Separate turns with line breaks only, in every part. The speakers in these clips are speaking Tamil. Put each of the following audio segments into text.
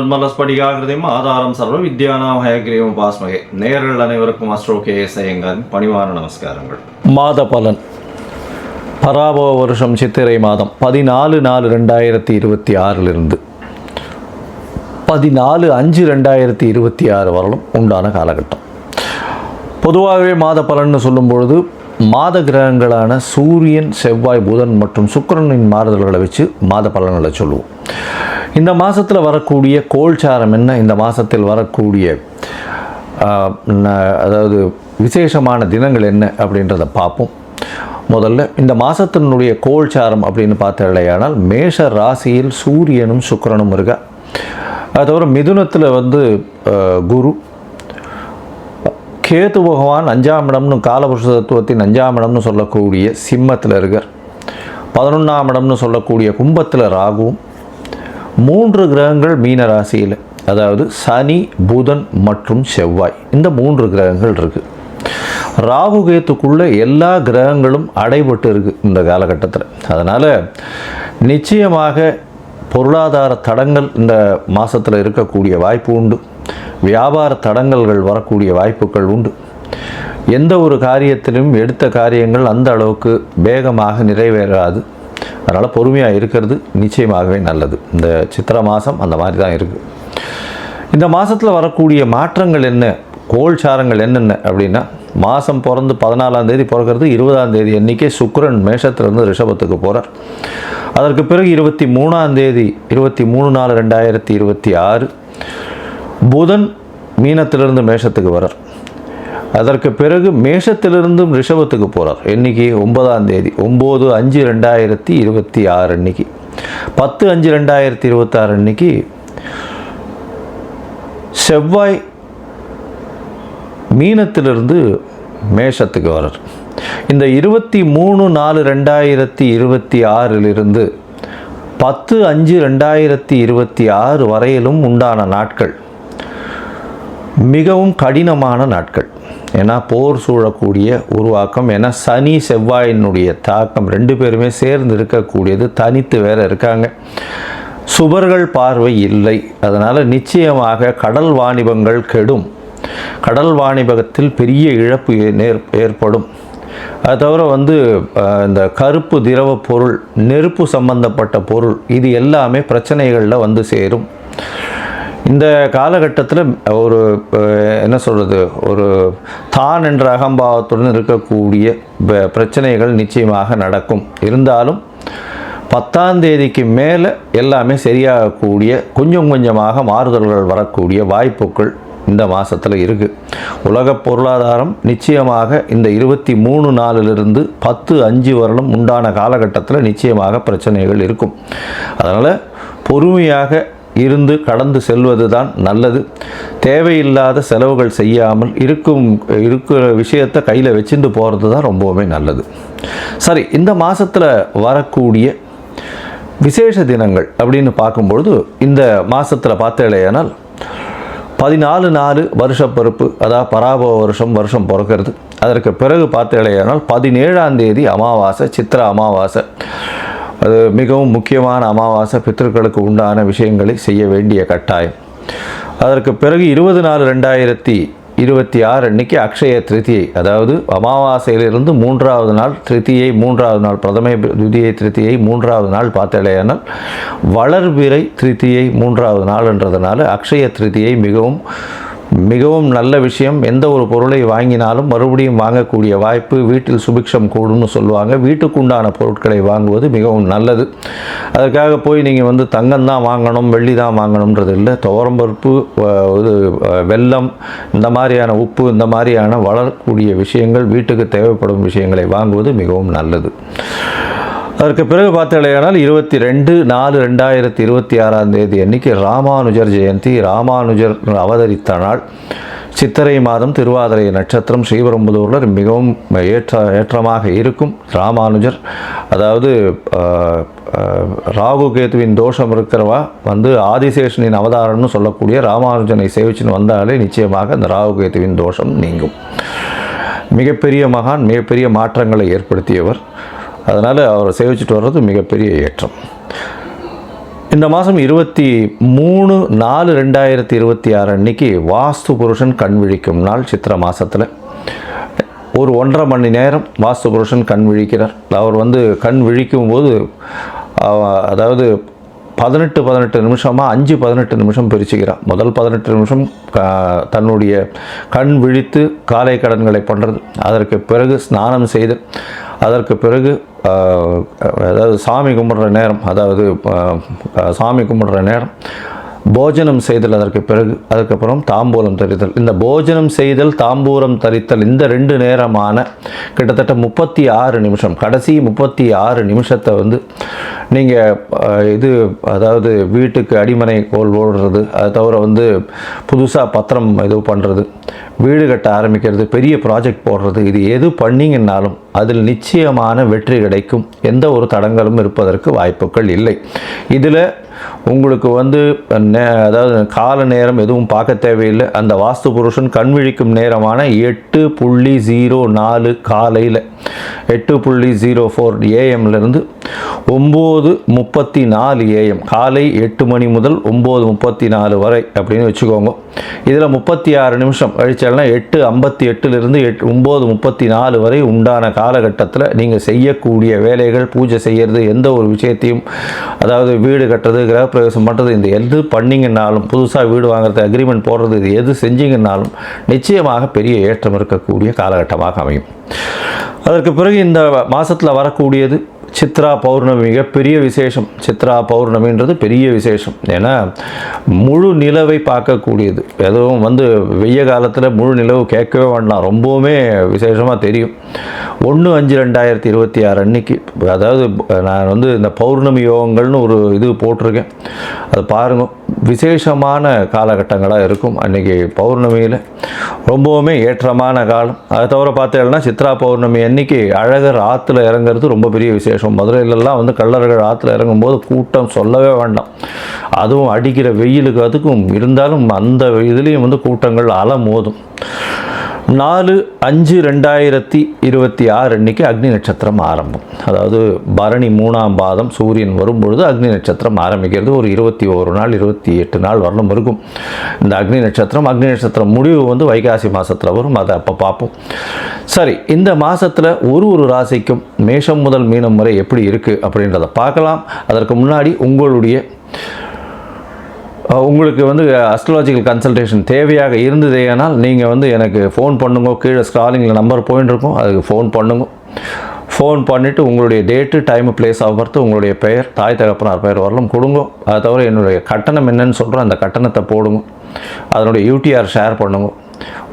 நிர்மலஸ்படிகாகிருதியும் ஆதாரம் சர்வ வித்யானாம் ஹயக்ரீவம் உபாஸ்மகே. நேயர்கள் அனைவருக்கும் அஸ்ட்ரோ KS ஐயங்காரின் பணிவான நமஸ்காரங்கள்.
மாத பலன் பராபவ வருஷம் சித்திரை மாதம் 14/4/2026 14/5/2026 வரலும் உண்டான காலகட்டம். பொதுவாகவே மாத பலன்னு சொல்லும் பொழுது மாத கிரகங்களான சூரியன், செவ்வாய், புதன் மற்றும் சுக்கிரனின் மாறுதல்களை வச்சு மாத பலன்களை சொல்லுவோம். இந்த மாதத்தில் வரக்கூடிய கோல்சாரம் என்ன, இந்த மாதத்தில் வரக்கூடிய அதாவது விசேஷமான தினங்கள் என்ன அப்படின்றத பார்ப்போம். முதல்ல இந்த மாதத்தினுடைய கோல்சாரம் அப்படின்னு பார்த்தாலேயானால் மேஷ ராசியில் சூரியனும் சுக்கிரனும் இருக்கா. அது தவிர மிதுனத்தில் குரு, கேது பகவான் 5ஆம் இடம்னு காலபுருஷ தத்துவத்தின் 5ஆம் இடம்னு சொல்லக்கூடிய சிம்மத்தில் இருக்கார். 11ஆம் இடம்னு சொல்லக்கூடிய கும்பத்தில் ராகுவும், 3 கிரகங்கள் மீன ராசியில், அதாவது சனி, புதன் மற்றும் செவ்வாய், இந்த 3 கிரகங்கள் இருக்குது. ராகு கேத்துக்குள்ளே எல்லா கிரகங்களும் அடைபட்டு இருக்குது இந்த காலகட்டத்தில். அதனால் நிச்சயமாக பொருளாதார தடங்கள் இந்த மாதத்தில் இருக்கக்கூடிய வாய்ப்பு உண்டு. வியாபார தடங்கல்கள் வரக்கூடிய வாய்ப்புகள் உண்டு. எந்த ஒரு காரியத்திலும் எடுத்த காரியங்கள் அந்த அளவுக்கு வேகமாக நிறைவேறாது. அதனால் பொறுமையாக இருக்கிறது நிச்சயமாகவே நல்லது. இந்த சித்திரை மாதம் அந்த மாதிரி தான் இருக்குது. இந்த மாதத்தில் வரக்கூடிய மாற்றங்கள் என்ன, கோல்சாரங்கள் என்னென்ன அப்படின்னா, மாதம் பிறந்து 14ஆம் தேதி பிறக்கிறது. 20ஆம் தேதி அன்றைக்கே சுக்கிரன் மேஷத்திலிருந்து ரிஷபத்துக்கு போகிறார். அதற்கு பிறகு 23ஆம் தேதி 23/4/2026 புதன் மீனத்திலிருந்து மேஷத்துக்கு வரார். அதற்கு பிறகு மேஷத்திலிருந்து ரிஷபத்துக்கு போகிறார். இன்னைக்கு 9ஆம் தேதி 9/5/2026 அன்னைக்கு 10/5/2026 அன்னைக்கு செவ்வாய் மீனத்திலிருந்து மேஷத்துக்கு வரார். இந்த 23/4/2026 10/5/2026 வரையிலும் உண்டான நாட்கள் மிகவும் கடினமான நாட்கள். ஏன்னா போர் சூழக்கூடிய உருவாக்கம், ஏன்னா சனி செவ்வாயினுடைய தாக்கம் 2 பேருமே சேர்ந்து இருக்கக்கூடியது, தனித்து வேற இருக்காங்க, சுபர்கள் பார்வை இல்லை. அதனால் நிச்சயமாக கடல் வாணிபங்கள் கெடும், கடல் வாணிபத்தில் பெரிய இழப்பு ஏற்படும். அது தவிர இந்த கருப்பு திரவ பொருள், நெருப்பு சம்பந்தப்பட்ட பொருள், இது எல்லாமே பிரச்சனைகளில் சேரும். இந்த காலகட்டத்தில் ஒரு ஒரு தான் என்ற அகம்பாவத்துடன் இருக்கக்கூடிய பிரச்சனைகள் நிச்சயமாக நடக்கும். இருந்தாலும் 10ஆம் தேதிக்கு மேலே எல்லாமே சரியாகக்கூடிய, கொஞ்சம் கொஞ்சமாக மாறுதல்கள் வரக்கூடிய வாய்ப்புகள் இந்த மாதத்தில் இருக்குது. உலக பொருளாதாரம் நிச்சயமாக இந்த 23/4 10/5 வரலும் உண்டான காலகட்டத்தில் நிச்சயமாக பிரச்சனைகள் இருக்கும். அதனால் பொறுமையாக இருந்து கடந்து செல்வது தான் நல்லது. தேவையில்லாத செலவுகள் செய்யாமல் இருக்கிற விஷயத்தை கையில் வச்சுட்டு போகிறது தான் ரொம்பவுமே நல்லது. சரி, இந்த மாதத்தில் வரக்கூடிய விசேஷ தினங்கள் அப்படின்னு பார்க்கும்பொழுது, இந்த மாதத்தில் பார்த்தேனால் 14/4 வருஷப்பருப்பு, அதாவது பராபவ வருஷம் பிறக்கிறது. அதற்கு பிறகு பார்த்தேனால் 17ஆம் தேதி அமாவாசை, சித்திரை அமாவாசை. அது மிகவும் முக்கியமான அமாவாசை. பித்ருக்களுக்கு உண்டான விஷயங்களை செய்ய வேண்டிய கட்டாயம். அதற்கு பிறகு 20/4/2026 அன்னைக்கு அக்ஷய திருத்தியை, அதாவது அமாவாசையிலிருந்து 3ஆவது நாள் திருத்தியை, 3ஆவது நாள் பிரதமை துதியை திருத்தியை, 3ஆவது நாள் பார்த்தேனால் வளர்பிறை திருத்தியை 3ஆவது நாள்ன்றதுனால அக்ஷய திருத்தியை மிகவும் நல்ல விஷயம். எந்த ஒரு பொருளை வாங்கினாலும் மறுபடியும் வாங்கக்கூடிய வாய்ப்பு, வீட்டில் சுபிக்ஷம் கூடும்னு சொல்லுவாங்க. வீட்டுக்குண்டான பொருட்களை வாங்குவது மிகவும் நல்லது. அதற்காக போய் நீங்கள் தங்கம் தான் வாங்கணும், வெள்ளி தான் வாங்கணுன்றது இல்லை. துவரம்பருப்பு, வெல்லம், இந்த மாதிரியான உப்பு, இந்த மாதிரியான வளரக்கூடிய விஷயங்கள், வீட்டுக்கு தேவைப்படும் விஷயங்களை வாங்குவது மிகவும் நல்லது. அதற்கு பிறகு பார்த்தீங்கன்னா 22/4/2026 தேதி அன்னைக்கு ராமானுஜர் ஜெயந்தி. ராமானுஜர் அவதரித்த நாள். சித்திரை மாதம், திருவாதிரை நட்சத்திரம், ஸ்ரீபெரும்புதூரில் மிகவும் ஏற்றமாக இருக்கும். ராமானுஜர், அதாவது ராகு கேதுவின் தோஷம் இருக்கிறவா ஆதிசேஷனின் அவதாரம்னு சொல்லக்கூடிய ராமானுஜனை சேவிச்சுன்னு வந்தாலே நிச்சயமாக அந்த ராகு கேதுவின் தோஷம் நீங்கும். மிகப்பெரிய மகான், மிகப்பெரிய மாற்றங்களை ஏற்படுத்தியவர். அதனால் அவரை சேவிச்சுட்டு வர்றது மிகப்பெரிய ஏற்றம். இந்த மாதம் 23/4/2026 அன்னைக்கு வாஸ்து புருஷன் கண் விழிக்கும் நாள். சித்திரை மாதத்தில் ஒரு 1.5 மணி நேரம் வாஸ்து புருஷன் கண் விழிக்கிறார். அவர் வந்து கண் விழிக்கும் போது அதாவது 18 நிமிஷமாக 5-18 நிமிஷம் பிரிச்சுக்கிறார். முதல் 18 நிமிஷம் தன்னுடைய கண் விழித்து காலை கடன்களை பண்ணுறது, அதற்கு பிறகு ஸ்நானம் செய்து, அதற்கு பிறகு அதாவது சாமி கும்பிட்ற நேரம் போஜனம் செய்தல், அதற்கு பிறகு அதுக்கப்புறம் தாம்பூலம் தரித்தல். இந்த போஜனம் செய்தல் தாம்பூலம் தரித்தல் இந்த 2 நேரமான கிட்டத்தட்ட 36 நிமிஷம், கடைசி 36 நிமிஷத்தை வந்து நீங்கள் அதாவது வீட்டுக்கு அடிமனை கோல் ஓடுறது, அதை தவிர வந்து புதுசாக பத்திரம் இது பண்ணுறது, வீடு கட்ட ஆரம்பிக்கிறது, பெரிய ப்ராஜெக்ட் போடுறது, இது எது பண்ணிங்கன்னாலும் அதில் நிச்சயமான வெற்றி கிடைக்கும். எந்த ஒரு தடங்களும் இருப்பதற்கு வாய்ப்புகள் இல்லை. இதில் உங்களுக்கு வந்து அதாவது கால நேரம் எதுவும் பார்க்க தேவையில்லை. அந்த வாஸ்து புருஷன் கண் விழிக்கும் நேரமான 8:04 காலையில் 8:04 AM-லேருந்து 9:34 AM, காலை 8 மணி முதல் 9:34 வரை அப்படின்னு வச்சுக்கோங்க. இதில் 36 நிமிஷம் கழிச்சால்னா 8:58லிருந்து 9:34 வரை உண்டான காலகட்டத்தில் நீங்கள் செய்யக்கூடிய வேலைகள், பூஜை செய்கிறது, எந்த ஒரு விஷயத்தையும் அதாவது வீடு கட்டுறது, கிரகப்பிரவேசம் பண்ணுறது, இந்த எது பண்ணிங்கன்னாலும், புதுசாக வீடு வாங்குறது, அக்ரிமெண்ட் போடுறது, இது எது செஞ்சிங்கன்னாலும் நிச்சயமாக பெரிய ஏற்றம் இருக்கக்கூடிய காலகட்டமாக அமையும். அதற்கு பிறகு இந்த மாதத்தில் வரக்கூடியது சித்ரா பௌர்ணமி, மிகப்பெரிய விசேஷம். சித்ரா பௌர்ணமின்றது பெரிய விசேஷம். ஏன்னா முழு நிலவை பார்க்கக்கூடியது. எதுவும் வந்து வெய்ய காலத்தில் முழு நிலவு கேட்கவே வேண்டாம், ரொம்பவுமே விசேஷமாக தெரியும். 1/5/2026 அன்னைக்கு, அதாவது நான் வந்து இந்த பௌர்ணமி யோகங்கள்னு ஒரு இது போட்டிருக்கேன், அது பாருங்கள். விசேஷமான காலகட்டங்களாக இருக்கும் அன்றைக்கி பௌர்ணமியில், ரொம்பவுமே ஏற்றமான காலம். அதை தவிர பார்த்தீங்கன்னா சித்ரா பௌர்ணமி அன்னைக்கு அழகர் ஆற்றுல இறங்குறது ரொம்ப பெரிய விசேஷம். மதுரையிலலாம் வந்து கள்ளர்கள் ஆற்றுல இறங்கும்போது கூட்டம் சொல்லவே வேண்டாம். அதுவும் அடிக்கிற வெயிலுக்கு அதுக்கும் இருந்தாலும் அந்த இதுலேயும் வந்து கூட்டங்கள் அலமோதும். 4/5/2026 அன்னைக்கு அக்னி நட்சத்திரம் ஆரம்பம். அதாவது பரணி 3ஆம் பாதம் சூரியன் வரும்பொழுது அக்னி நட்சத்திரம் ஆரம்பிக்கிறது. ஒரு 21 நாள் 28 நாள் வரலும் இருக்கும் இந்த அக்னி நட்சத்திரம். முடிவு வந்து வைகாசி மாதத்தில் வரும், அதை அப்போ பார்ப்போம். சரி, இந்த மாதத்தில் ஒரு ராசிக்கும் மேஷம் முதல் மீனம் வரை எப்படி இருக்குது அப்படின்றத பார்க்கலாம். அதற்கு முன்னாடி உங்களுக்கு வந்து அஸ்ட்ராலஜிக்கல் கன்சல்டேஷன் தேவையாக இருந்ததேனால் நீங்கள் வந்து எனக்கு ஃபோன் பண்ணுங்க. கீழே ஸ்க்ராலிங்கில் நம்பர் போயின்னு இருக்கும், அதுக்கு ஃபோன் பண்ணுங்க. ஃபோன் பண்ணிவிட்டு உங்களுடைய date, time, place of birth, உங்களுடைய பெயர், தாய் தகப்பனார் பெயர் வரலும் கொடுங்க. அதை தவிர என்னுடைய கட்டணம் என்னன்னு சொல்கிறேன், அந்த கட்டணத்தை போடுங்க. அதனுடைய யூடிஆர் ஷேர் பண்ணுங்க.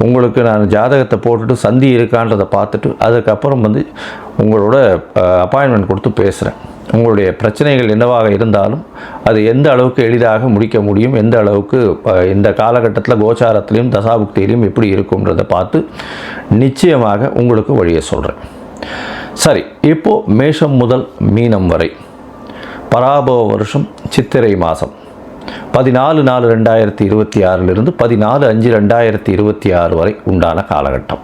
உங்களுக்கு நான் ஜாதகத்தை போட்டுட்டு சந்தி இருக்கான்றதை பார்த்துட்டு அதுக்கப்புறம் வந்து உங்களோட அப்பாயின்மெண்ட் கொடுத்து பேசுகிறேன். உங்களுடைய பிரச்சனைகள் என்னவாக இருந்தாலும் அது எந்த அளவுக்கு எளிதாக முடிக்க முடியும், எந்த அளவுக்கு இந்த காலகட்டத்தில் கோச்சாரத்திலையும் தசாபுக்தியிலையும் எப்படி இருக்கும்ன்றதை பார்த்து நிச்சயமாக உங்களுக்கு வழியை சொல்கிறேன். சரி, இப்போது மேஷம் முதல் மீனம் வரை பராபவ வருஷம் சித்திரை மாதம் 14/4/2026 14/5/2026 வரை உண்டான காலகட்டம்.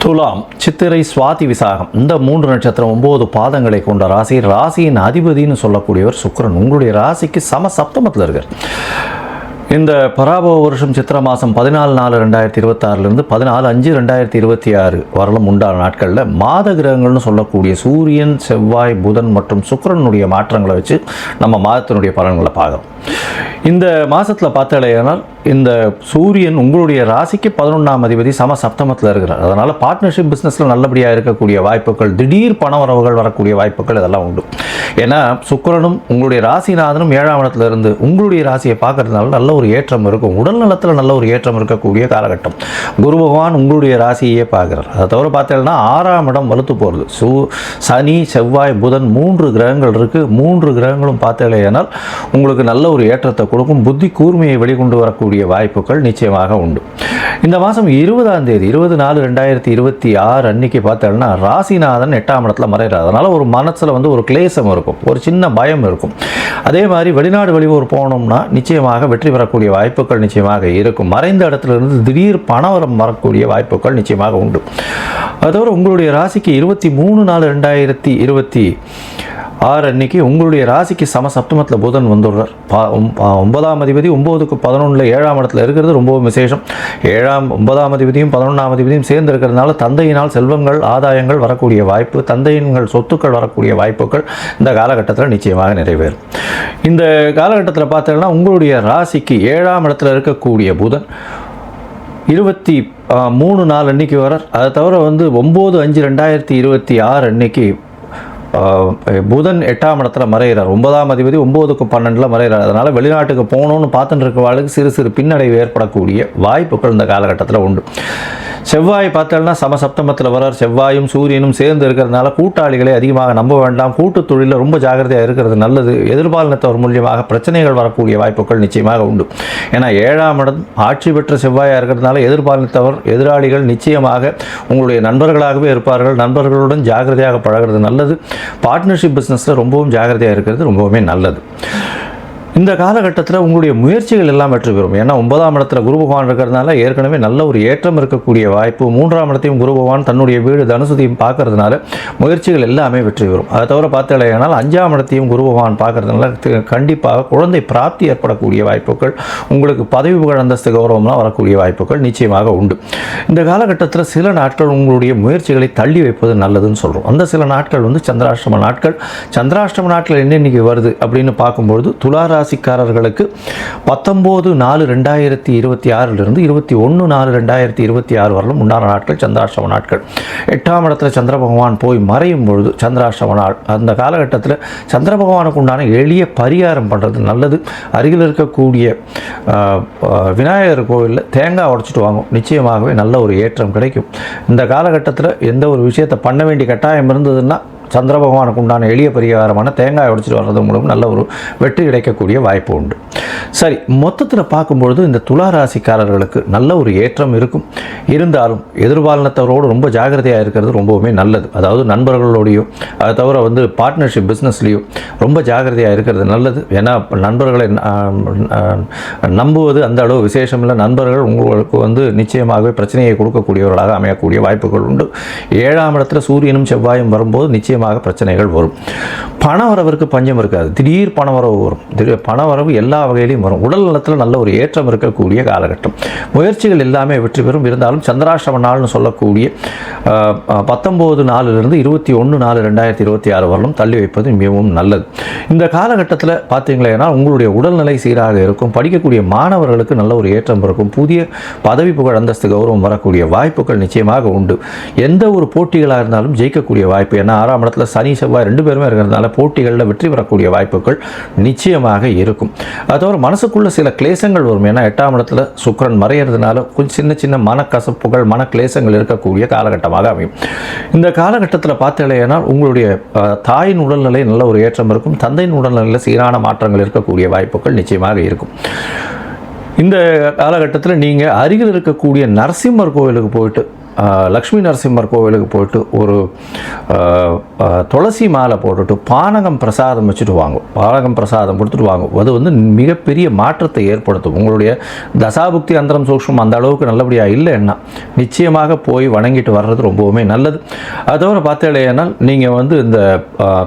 துலாம், சித்திரை, சுவாதி, விசாகம் இந்த 3 நட்சத்திரம் 9 பாதங்களை கொண்ட ராசி. ராசியின் அதிபதினு சொல்லக்கூடியவர் சுக்கிரன். உங்களுடைய ராசிக்கு சப்தமத்தில் இருக்கார். இந்த பராபவ வருஷம் சித்திர மாதம் 14/4/2026 14/5/2026 வரலும் உண்டான நாட்களில் மாத கிரகங்கள்னு சொல்லக்கூடிய சூரியன், செவ்வாய், புதன் மற்றும் சுக்கிரனுடைய மாற்றங்களை வச்சு நம்ம மாதத்தினுடைய பலன்களை பார்க்குறோம். இந்த மாதத்தில் பார்த்தாலேனால் இந்த சூரியன் உங்களுடைய ராசிக்கு 11ஆம் அதிபதி சப்தமத்தில் இருக்கிறார். அதனால் பார்ட்னர்ஷிப் பிஸ்னஸில் நல்லபடியாக இருக்கக்கூடிய வாய்ப்புகள், திடீர் பணவரவுகள் வரக்கூடிய வாய்ப்புகள் இதெல்லாம் உண்டு. ஏன்னா சுக்கிரனும் உங்களுடைய ராசிநாதனும் 7ஆம் இடத்துல இருந்து உங்களுடைய ராசியை பார்க்கறதுனால நல்ல ஒரு ஏற்றம் இருக்கும். உடல் நலத்தில் நல்ல ஒரு ஏற்றம் இருக்கக்கூடிய காலகட்டம். குரு பகவான் உங்களுடைய ராசியே பார்க்குறார். அதை தவிர பார்த்தீங்கன்னா 6ஆம் இடம் வலுத்து போகிறது. சனி, செவ்வாய், புதன் 3 கிரகங்கள் இருக்குது. 3 கிரகங்களும் பார்த்தேனால் உங்களுக்கு நல்ல ஒரு ஏற்றத்தை கொடுக்கும். புத்தி கூர்மையை வெளிக்கொண்டு வரக்கூடிய வாய்ப்புகள் நிச்சயமாக உண்டு. இந்த மாதம் 20ஆம் தேதி 20/4/2026 அன்னைக்கு பார்த்தோம்னா ராசிநாதன் 8ஆம் இடத்துல மறைகிறார். அதனால் ஒரு மனசில் வந்து ஒரு கிளேசம் இருக்கும், ஒரு சின்ன பயம் இருக்கும். அதே மாதிரி வெளிநாடு வெளியூர் போனோம்னா நிச்சயமாக வெற்றி பெறக்கூடிய வாய்ப்புகள் நிச்சயமாக இருக்கும். மறைந்த இடத்துல இருந்து திடீர் பணவரம் வரக்கூடிய வாய்ப்புகள் நிச்சயமாக உண்டு. அதோடு உங்களுடைய ராசிக்கு 23/4/2026 6 அன்னைக்கு உங்களுடைய ராசிக்கு சமசப்தமத்தில் புதன் வந்துடுறார். 9ஆம் அதிபதி 9க்கு 11 7ஆம் இடத்துல இருக்கிறது ரொம்ப விசேஷம். 9ஆம் அதிபதியும் 11ஆம் அதிபதியும் சேர்ந்து இருக்கிறதுனால தந்தையினால் செல்வங்கள் ஆதாயங்கள் வரக்கூடிய வாய்ப்பு, தந்தையின்கள் சொத்துக்கள் வரக்கூடிய வாய்ப்புகள் இந்த காலகட்டத்தில் நிச்சயமாக நிறைவேறும். இந்த காலகட்டத்தில் பார்த்தீங்கன்னா உங்களுடைய ராசிக்கு 7ஆம் இடத்துல இருக்கக்கூடிய புதன் 23 அன்னைக்கு வரார். அதை தவிர 9/5/2026 அன்னைக்கு புதன் 8ஆம் இடத்துல மறைகிறார். 9ஆம் அதிபதி 9க்கு 12 மறைகிறார். அதனால் வெளிநாட்டுக்கு போகணும்னு பார்த்துட்டு இருக்கிறவர்களுக்கு சிறு சிறு பின்னடைவு ஏற்படக்கூடிய வாய்ப்புகள் இந்த காலகட்டத்தில் உண்டு. செவ்வாய் பார்த்தோம்னா சமசப்தமத்தில் வரார். செவ்வாயும் சூரியனும் சேர்ந்து இருக்கிறதுனால கூட்டாளிகளை அதிகமாக நம்ப வேண்டாம். கூட்டு தொழிலில் ரொம்ப ஜாகிரதையாக இருக்கிறது நல்லது. எதிர்பாலினத்தவர் மூலியமாக பிரச்சனைகள் வரக்கூடிய வாய்ப்புகள் நிச்சயமாக உண்டு. ஏன்னா 7ஆம் இடம் ஆட்சி பெற்ற செவ்வாயாக இருக்கிறதுனால எதிர்பாலினத்தவர் எதிராளிகள் நிச்சயமாக உங்களுடைய நண்பர்களாகவே இருப்பார்கள். நண்பர்களுடன் ஜாகிரதையாக பழகிறது நல்லது. பார்ட்னர்ஷிப் பிஸ்னஸில் ரொம்பவும் ஜாகிரதையாக இருக்கிறது ரொம்பவுமே நல்லது. இந்த காலகட்டத்தில் உங்களுடைய முயற்சிகள் எல்லாம் வெற்றி பெறும். ஏன்னா 9ஆம் இடத்துல குரு பகவான் இருக்கிறதுனால ஏற்கனவே நல்ல ஒரு ஏற்றம் இருக்கக்கூடிய வாய்ப்பு. 3ஆம் இடத்தையும் குரு பகவான் தன்னுடைய வீடு தனுசத்தையும் பார்க்கறதுனால முயற்சிகள் எல்லாமே வெற்றி பெறும். அதை தவிர பார்த்தீங்கன்னா 5ஆம் இடத்தையும் குரு பகவான் பார்க்கறதுனால கண்டிப்பாக குழந்தை பிராப்தி ஏற்படக்கூடிய வாய்ப்புகள், உங்களுக்கு பதவி புகழ் அந்தஸ்து கௌரவம்லாம் வரக்கூடிய வாய்ப்புகள் நிச்சயமாக உண்டு. இந்த காலகட்டத்தில் சில நாட்கள் உங்களுடைய முயற்சிகளை தள்ளி வைப்பது நல்லதுன்னு சொல்கிறோம். அந்த சில நாட்கள் சந்திராஷ்டம நாட்கள். சந்திராஷ்டம நாட்கள் என்னென்னைக்கு வருது அப்படின்னு பார்க்கும்பொழுது துலா ராசிக்காரர்களுக்கு 19/4/2026 21/4/2026 வரலும் உண்டான நாட்கள் சந்திராஷ்டம நாட்கள். 8ஆம் இடத்துல சந்திர பகவான் போய் மறையும் பொழுது சந்திராஷ்டம நாள். அந்த காலகட்டத்தில் சந்திர பகவானுக்கு உண்டான எளிய பரிகாரம் பண்ணுறது நல்லது. அருகில் இருக்கக்கூடிய விநாயகர் கோவிலில் தேங்காய் உடைச்சிட்டு வாங்கும். நிச்சயமாகவே நல்ல ஒரு ஏற்றம் கிடைக்கும். இந்த காலகட்டத்தில் எந்த ஒரு விஷயத்தை பண்ண வேண்டிய கட்டாயம் இருந்ததுன்னா சந்திர பகவானுக்கு உண்டான எளிய பரிகாரமான தேங்காய் உடைச்சிட்டு வர்றது மூலம் நல்ல ஒரு வெற்றி கிடைக்கக்கூடிய வாய்ப்பு உண்டு. சரி, மொத்தத்தில் பார்க்கும்பொழுது இந்த துலா ராசிக்காரர்களுக்கு நல்ல ஒரு ஏற்றம் இருக்கும். இருந்தாலும் எதிர்பாலினத்தவரோடு ரொம்ப ஜாகிரதையாக இருக்கிறது ரொம்பவுமே நல்லது. அதாவது நண்பர்களோடையோ அதை தவிர பார்ட்னர்ஷிப் பிஸ்னஸ்லேயோ ரொம்ப ஜாகிரதையாக இருக்கிறது நல்லது. ஏன்னா நண்பர்களை நம்புவது அந்த அளவு விசேஷம் இல்லை. நண்பர்கள் உங்களுக்கு நிச்சயமாகவே பிரச்சனையை கொடுக்கக்கூடியவர்களாக அமையக்கூடிய வாய்ப்புகள் உண்டு. 7ஆம் இடத்துல சூரியனும் செவ்வாயும் வரும்போது நிச்சயமாக பிரச்சனைகள் வரும். பணவரவிற்கு பஞ்சம் இருக்காது. திடீர் பணவரவு வரும். பணவரவு எல்லா வகையிலையும் வரும். உடல் நலத்தில் நல்ல ஒரு ஏற்றம் இருக்கக்கூடிய காலகட்டம். முயற்சிகள் எல்லாமே வெற்றி பெறும். இருந்தாலும் சந்திராஷ்டம நாள்னு சொல்லக்கூடிய 19/4 21/4/2026 வரலும் தள்ளி வைப்பது மிகவும் நல்லது. இந்த காலகட்டத்தில் பார்த்தீங்களா உங்களுடைய உடல்நிலை சீராக இருக்கும். படிக்கக்கூடிய மாணவர்களுக்கு நல்ல ஒரு ஏற்றம் இருக்கும். புதிய பதவி புகழ் அந்தஸ்து கௌரவம் வரக்கூடிய வாய்ப்புகள் நிச்சயமாக உண்டு. எந்த ஒரு போட்டிகளாக இருந்தாலும் ஜெயிக்கக்கூடிய வாய்ப்பு. ஏன்னா 6ஆம் இடத்துல சனி செவ்வாய் 2 பேருமே இருக்கிறதுனால போட்டிகளில் வெற்றி பெறக்கூடிய வாய்ப்புகள் நிச்சயமாக இருக்கும். அதோட மனசுக்குள்ள சில கிளேசங்கள் வரும். ஏன்னா 8ஆம் இடத்துல சுக்கிரன் மறையிறதுனால கொஞ்சம் சின்ன சின்ன மனக்கசப்புகள் மன கிளேசங்கள் இருக்கக்கூடிய காலகட்டமாக அமையும். இந்த காலகட்டத்தில் பார்த்தீங்கன்னா உங்களுடைய தாயின் உடல்நிலை நல்ல ஒரு ஏற்றம் இருக்கும். தந்தையின் உடல்நிலையில் சீரான மாற்றங்கள் இருக்கக்கூடிய வாய்ப்புகள் நிச்சயமாக இருக்கும். இந்த காலகட்டத்தில் நீங்கள் அருகில் இருக்கக்கூடிய நரசிம்மர் கோவிலுக்கு போயிட்டு லக்ஷ்மி நரசிம்மர் கோவிலுக்கு போயிட்டு ஒரு துளசி மாலை போட்டுட்டு பானகம் பிரசாதம் வச்சுட்டு வாங்கும். பானகம் பிரசாதம் கொடுத்துட்டு வாங்கும். அது மிகப்பெரிய மாற்றத்தை ஏற்படுத்தும். உங்களுடைய தசாபுக்தி அந்தரம் சூக்ஷ்மம் அந்த அளவுக்கு நல்லபடியாக இல்லைன்னா நிச்சயமாக போய் வணங்கிட்டு வர்றது ரொம்பவுமே நல்லது. அதோட பார்த்தீங்கன்னா நீங்கள் இந்த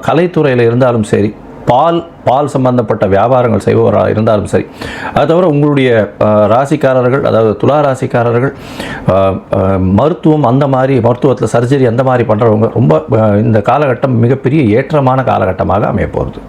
கலைத்துறையில் இருந்தாலும் சரி, பால் சம்பந்தப்பட்ட வியாபாரங்கள் செய்பவராக இருந்தாலும் சரி, அது தவிர உங்களுடைய ராசிக்காரர்கள், அதாவது துலா ராசிக்காரர்கள் மருத்துவம் அந்த மாதிரி மருத்துவத்தில் சர்ஜரி அந்த மாதிரி பண்ணுறவங்க ரொம்ப இந்த காலகட்டம் மிகப்பெரிய ஏற்றமான காலகட்டமாக அமைய போகிறது.